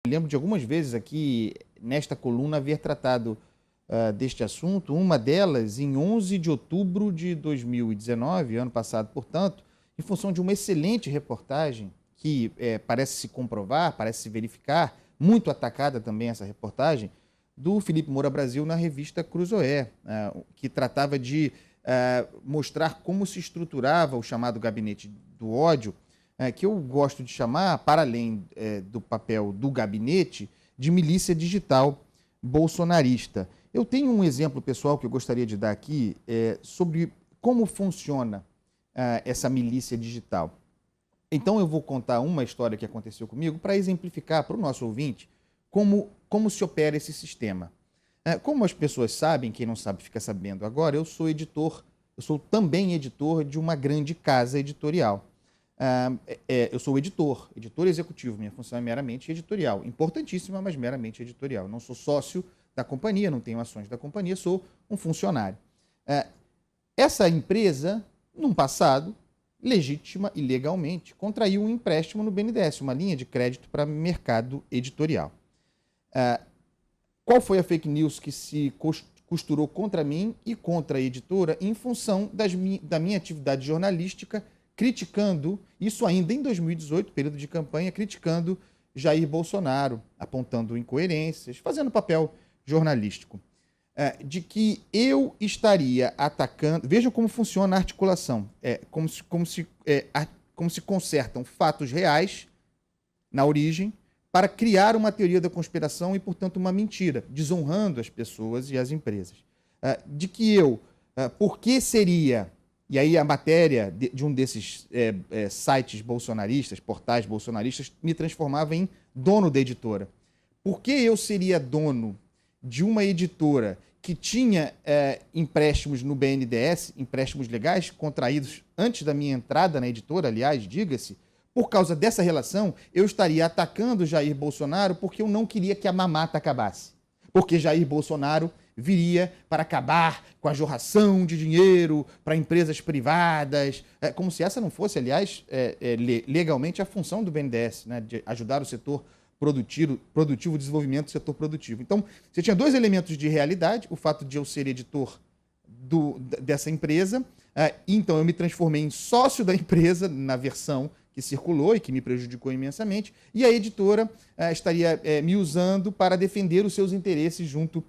Lembro de algumas vezes aqui nesta coluna haver tratado deste assunto, uma delas em 11 de outubro de 2019, ano passado, portanto, em função de uma excelente reportagem que parece se comprovar, parece se verificar, muito atacada também essa reportagem, do Felipe Moura Brasil na revista Cruzoé, que tratava de mostrar como se estruturava o chamado gabinete do ódio, que eu gosto de chamar, para além do papel do gabinete, de milícia digital bolsonarista. Eu tenho um exemplo pessoal que eu gostaria de dar aqui sobre como funciona essa milícia digital. Então eu vou contar uma história que aconteceu comigo para exemplificar para o nosso ouvinte como se opera esse sistema. Como as pessoas sabem, quem não sabe fica sabendo agora, eu sou também editor de uma grande casa editorial. Eu sou editor executivo, minha função é meramente editorial, importantíssima, mas meramente editorial. Não sou sócio da companhia, não tenho ações da companhia, sou um funcionário. Essa empresa, num passado, legítima e legalmente, contraiu um empréstimo no BNDES, uma linha de crédito para mercado editorial. Qual foi a fake news que se costurou contra mim e contra a editora em função da minha atividade jornalística, criticando, isso ainda em 2018, período de campanha, criticando Jair Bolsonaro, apontando incoerências, fazendo papel jornalístico, de que eu estaria atacando... Vejam como funciona a articulação, como se consertam fatos reais na origem para criar uma teoria da conspiração e, portanto, uma mentira, desonrando as pessoas e as empresas. De que eu, porque seria... E aí a matéria de um desses sites bolsonaristas, portais bolsonaristas, me transformava em dono da editora. Por que eu seria dono de uma editora que tinha empréstimos no BNDES, empréstimos legais, contraídos antes da minha entrada na editora, aliás, diga-se, por causa dessa relação, eu estaria atacando Jair Bolsonaro porque eu não queria que a mamata acabasse. Porque Jair Bolsonaro viria para acabar com a jorração de dinheiro para empresas privadas, como se essa não fosse, aliás, legalmente a função do BNDES, né, de ajudar o setor produtivo, o desenvolvimento do setor produtivo. Então, você tinha dois elementos de realidade, o fato de eu ser editor dessa empresa, então eu me transformei em sócio da empresa na versão que circulou e que me prejudicou imensamente, e a editora estaria me usando para defender os seus interesses junto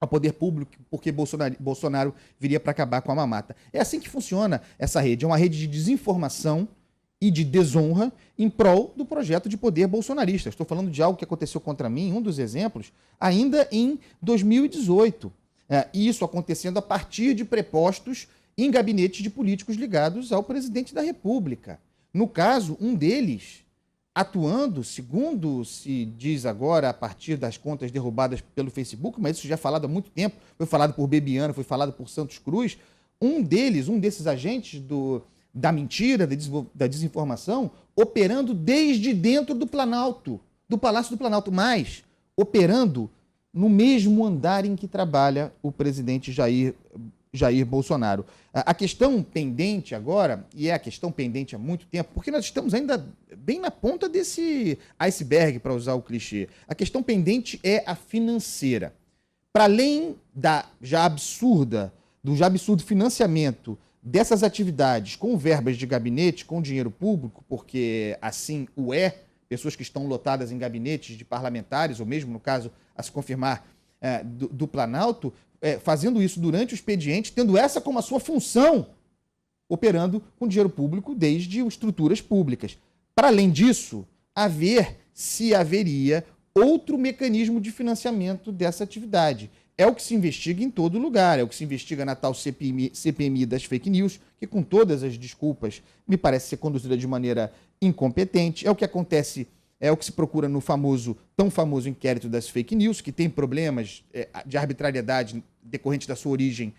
ao poder público, porque Bolsonaro viria para acabar com a mamata. É assim que funciona essa rede, é uma rede de desinformação e de desonra em prol do projeto de poder bolsonarista. Estou falando de algo que aconteceu contra mim, um dos exemplos, ainda em 2018. E isso acontecendo a partir de prepostos em gabinetes de políticos ligados ao presidente da República. No caso, um deles atuando, segundo se diz agora, a partir das contas derrubadas pelo Facebook, mas isso já é falado há muito tempo, foi falado por Bebiano, foi falado por Santos Cruz, um desses agentes da mentira, da desinformação, operando desde dentro do Planalto, do Palácio do Planalto, mas operando no mesmo andar em que trabalha o presidente Jair Bolsonaro. A questão pendente agora, e é a questão pendente há muito tempo, porque nós estamos ainda bem na ponta desse iceberg, para usar o clichê. A questão pendente é a financeira. Para além do já absurdo financiamento dessas atividades com verbas de gabinete, com dinheiro público, porque assim o é, pessoas que estão lotadas em gabinetes de parlamentares, ou mesmo, no caso, a se confirmar do Planalto, fazendo isso durante o expediente, tendo essa como a sua função, operando com dinheiro público desde estruturas públicas. Para além disso, se haveria outro mecanismo de financiamento dessa atividade. É o que se investiga em todo lugar, é o que se investiga na tal CPMI das fake news, que com todas as desculpas me parece ser conduzida de maneira incompetente, é o que acontece... É o que se procura no tão famoso inquérito das fake news, que tem problemas de arbitrariedade decorrente da sua origem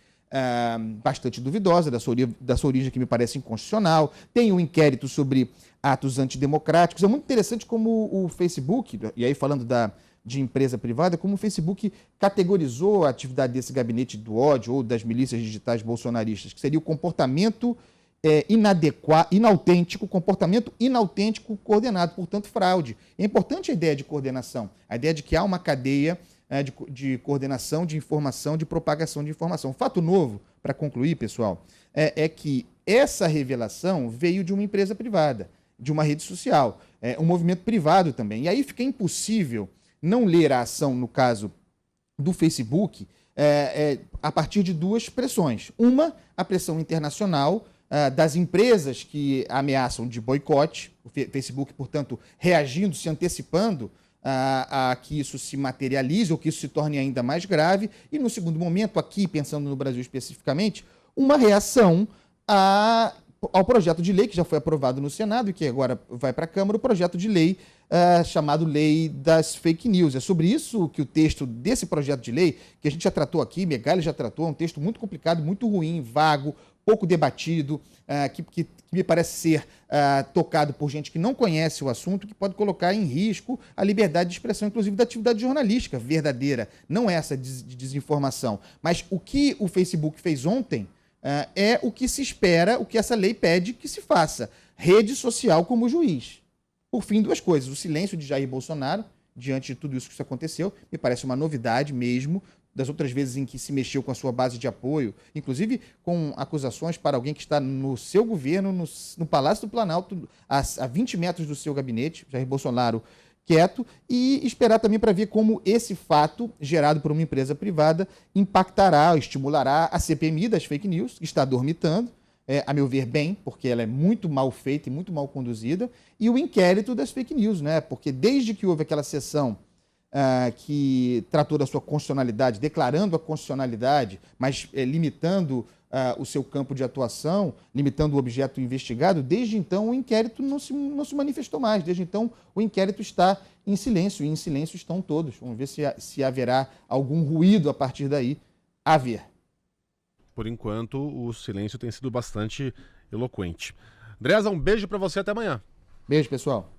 bastante duvidosa, da sua origem que me parece inconstitucional. Tem um inquérito sobre atos antidemocráticos. É muito interessante como o Facebook, e aí falando de empresa privada, como o Facebook categorizou a atividade desse gabinete do ódio ou das milícias digitais bolsonaristas, que seria o comportamento inautêntico, comportamento inautêntico coordenado, portanto, fraude. É importante a ideia de coordenação, a ideia de que há uma cadeia de coordenação de informação, de propagação de informação. Fato novo, para concluir, pessoal, é que essa revelação veio de uma empresa privada, de uma rede social, um movimento privado também. E aí fica impossível não ler a ação, no caso do Facebook, a partir de duas pressões. Uma, a pressão internacional das empresas que ameaçam de boicote, o Facebook, portanto, reagindo, se antecipando a que isso se materialize ou que isso se torne ainda mais grave. E, no segundo momento, aqui, pensando no Brasil especificamente, uma reação ao projeto de lei que já foi aprovado no Senado e que agora vai para a Câmara, o projeto de lei chamado Lei das Fake News. É sobre isso que o texto desse projeto de lei, que a gente já tratou aqui, Megali já tratou, é um texto muito complicado, muito ruim, vago, pouco debatido, que me parece ser tocado por gente que não conhece o assunto, que pode colocar em risco a liberdade de expressão, inclusive da atividade jornalística verdadeira, não essa de desinformação. Mas o que o Facebook fez ontem é o que se espera, o que essa lei pede que se faça. Rede social como juiz. Por fim, duas coisas. O silêncio de Jair Bolsonaro, diante de tudo isso que aconteceu, me parece uma novidade mesmo, das outras vezes em que se mexeu com a sua base de apoio, inclusive com acusações para alguém que está no seu governo, no Palácio do Planalto, a 20 metros do seu gabinete, Jair Bolsonaro quieto, e esperar também para ver como esse fato, gerado por uma empresa privada, impactará, estimulará a CPMI das fake news, que está dormitando, a meu ver bem, porque ela é muito mal feita e muito mal conduzida, e o inquérito das fake news, né? Porque desde que houve aquela sessão que tratou da sua constitucionalidade, declarando a constitucionalidade, mas limitando o seu campo de atuação, limitando o objeto investigado, desde então o inquérito não se manifestou mais. Desde então o inquérito está em silêncio, e em silêncio estão todos. Vamos ver se haverá algum ruído a partir daí. A ver. Por enquanto, o silêncio tem sido bastante eloquente. Andreasa, um beijo para você, até amanhã. Beijo, pessoal.